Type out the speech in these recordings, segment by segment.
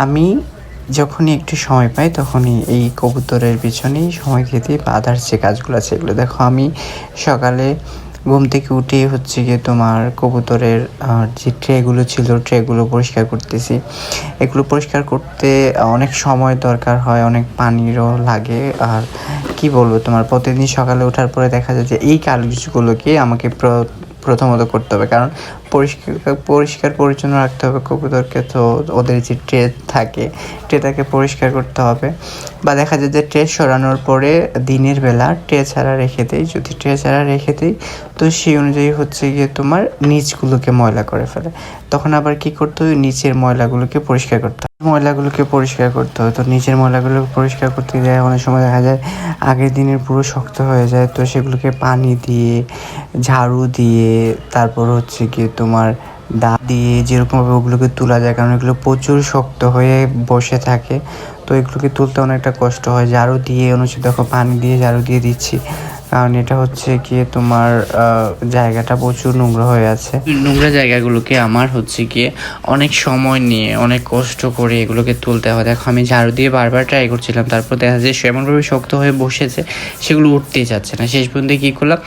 আমি যখনই একটু সময় পাই তখনই এই কবুতরের পিছনেই সময় দিই বা আদার্স যে কাজগুলো আছে এগুলো। দেখো আমি সকালে ঘুম থেকে উঠেই হচ্ছে গিয়ে তোমার কবুতরের যে ট্রেগুলো ছিল ট্রেগুলো পরিষ্কার করতেছি। এগুলো পরিষ্কার করতে অনেক সময় দরকার হয়, অনেক পানিরও লাগে। আর কি বলবো তোমার, প্রতিদিন সকালে ওঠার পরে দেখা যায় যে এই কাজগুলোকে আমাকে প্রথমত করতে হবে, কারণ পরিষ্কার পরিচ্ছন্ন রাখতে হবে কবুতরকে। তো ওদের যে ট্রে থাকে ট্রেটাকে পরিষ্কার করতে হবে, বা দেখা যায় যে ট্রে সরানোর পরে দিনের বেলা ট্রে ছাড়া রেখে দেয়। যদি ট্রে ছাড়া রেখে দেয় তো সেই অনুযায়ী হচ্ছে গিয়ে তোমার নিচগুলোকে ময়লা করে ফেলে। তখন আবার কি করতে হবে, নিচের ময়লাগুলোকে পরিষ্কার করতে হয়। তো নিচের ময়লাগুলো পরিষ্কার করতে গিয়ে অনেক সময় দেখা যায় আগের দিনের পুরো শক্ত হয়ে যায়। তো সেগুলোকে পানি দিয়ে, ঝাড়ু দিয়ে, তারপর হচ্ছে গিয়ে তোমার দা দিয়ে যেরকমভাবে ওগুলোকে তোলা যায়, কারণ এগুলো প্রচুর শক্ত হয়ে বসে থাকে। তো এগুলোকে তুলতে অনেকটা কষ্ট হয়। ঝাড়ু দিয়ে দেখো পানি দিয়ে ঝাড়ু দিয়ে দিচ্ছি, কারণ এটা হচ্ছে গিয়ে তোমার জায়গাটা প্রচুর নোংরা হয়ে আছে। নোংরা জায়গাগুলোকে আমার হচ্ছে গিয়ে অনেক সময় নিয়ে অনেক কষ্ট করে এগুলোকে তুলতে হয়। দেখো আমি ঝাড়ু দিয়ে বারবার ট্রাই করছিলাম, তারপর দেখা যায় এমনভাবে শক্ত হয়ে বসেছে সেগুলো উঠতেই যাচ্ছে না। শেষ পর্যন্ত কী করলাম,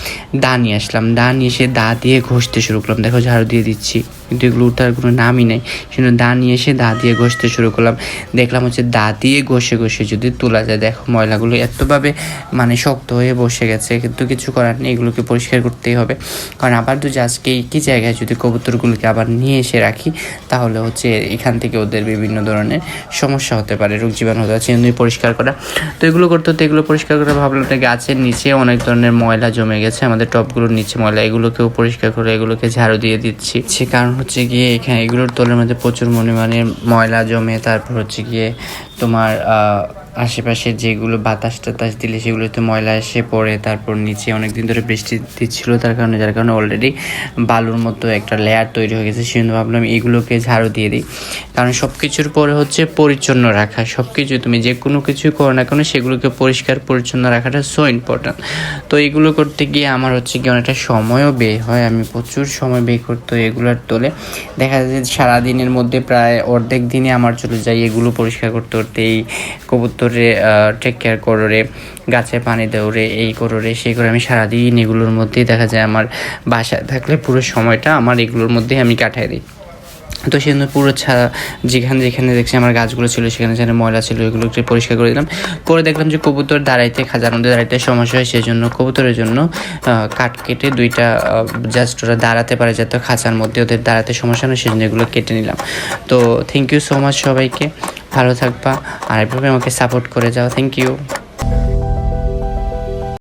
দা নিয়ে আসলাম, দা নিয়ে এসে দা দিয়ে ঘষতে শুরু করলাম। দেখো ঝাড়ু দিয়ে দিচ্ছি কিন্তু এগুলো উঠার কোনো নামই নেই, সেজন্য দা নিয়ে এসে দা দিয়ে ঘষতে শুরু করলাম। দেখলাম হচ্ছে দা দিয়ে ঘষে যদি তোলা যায়, দেখো ময়লাগুলো এতভাবে শক্ত হয়ে বসে গেছে। কিন্তু কিছু করার নেই, এগুলোকে পরিষ্কার করতেই হবে। কারণ আবার যদি আজকে একই জায়গায় যদি কবুতরগুলোকে আবার নিয়ে এসে রাখি তাহলে হচ্ছে এখান থেকে ওদের বিভিন্ন ধরনের সমস্যা হতে পারে, রোগ জীবাণু হতে পারে। সেজন্যই পরিষ্কার করা। তো এগুলো করতে হতে এগুলো পরিষ্কার করে ভাবলাম গাছের নিচে অনেক ধরনের ময়লা জমে গেছে, আমাদের টবগুলোর নিচে ময়লা, এগুলোকেও পরিষ্কার করে এগুলোকে ঝাড়ু দিয়ে দিচ্ছি। সে কারণ হচ্ছে গিয়ে এখানে এগুলোর তলের মধ্যে প্রচুর পরিমাণে ময়লা জমে। তারপর হচ্ছে গিয়ে তোমার আশেপাশে যেগুলো বাতাস টাতাস দিলে সেগুলোতে ময়লা এসে পড়ে। তারপর নিচে অনেক দিন ধরে বৃষ্টি দিচ্ছিলো যার কারণে অলরেডি বালুর মতো একটা লেয়ার তৈরি হয়ে গেছে। সেজন্য ভাবলাম এগুলোকে ঝাড়ু দিয়ে দিই, কারণ সব কিছুর পরে হচ্ছে পরিচ্ছন্ন রাখা। সব কিছু তুমি যে কোনো কিছুই করো না কেন সেগুলোকে পরিষ্কার পরিচ্ছন্ন রাখাটা সো ইম্পর্ট্যান্ট। তো এগুলো করতে গিয়ে আমার হচ্ছে কি অনেকটা সময়ও ব্যয় হয়, আমি প্রচুর সময় ব্যয় করতে হয় এগুলোর তোলে। দেখা যায় যে সারাদিনের মধ্যে প্রায় অর্ধেক দিনে আমার চলে যায় এগুলো পরিষ্কার করতে করতে। এই কবুতরে টেক কেয়ার করো, গাছে পানি দেও, এই করো সেই করে আমি সারাদিন এগুলোর মধ্যেই দেখা যায় আমার বাসায় থাকলে পুরো সময়টা আমার এগুলোর মধ্যেই আমি কাটাই দিই। তো সেজন্য পুরো যেখানে দেখছি আমার গাছগুলো ছিল সেখানে ময়লা ছিল, এগুলোকে পরিষ্কার করে দিলাম। করে দেখলাম যে কবুতর খাঁচার মধ্যে দাঁড়াইতে সমস্যা হয়, সেজন্য কবুতরের জন্য কাঠ কেটে দুইটা জাস্ট ওরা দাঁড়াতে পারে, যাতে খাঁচার মধ্যে ওদের দাঁড়াতে সমস্যা নয়, সেজন্য এগুলো কেটে নিলাম। তো থ্যাংক ইউ সো মাচ সবাইকে, ভালো থাকবা আর এভাবে আমাকে সাপোর্ট করে যাও। Thank you.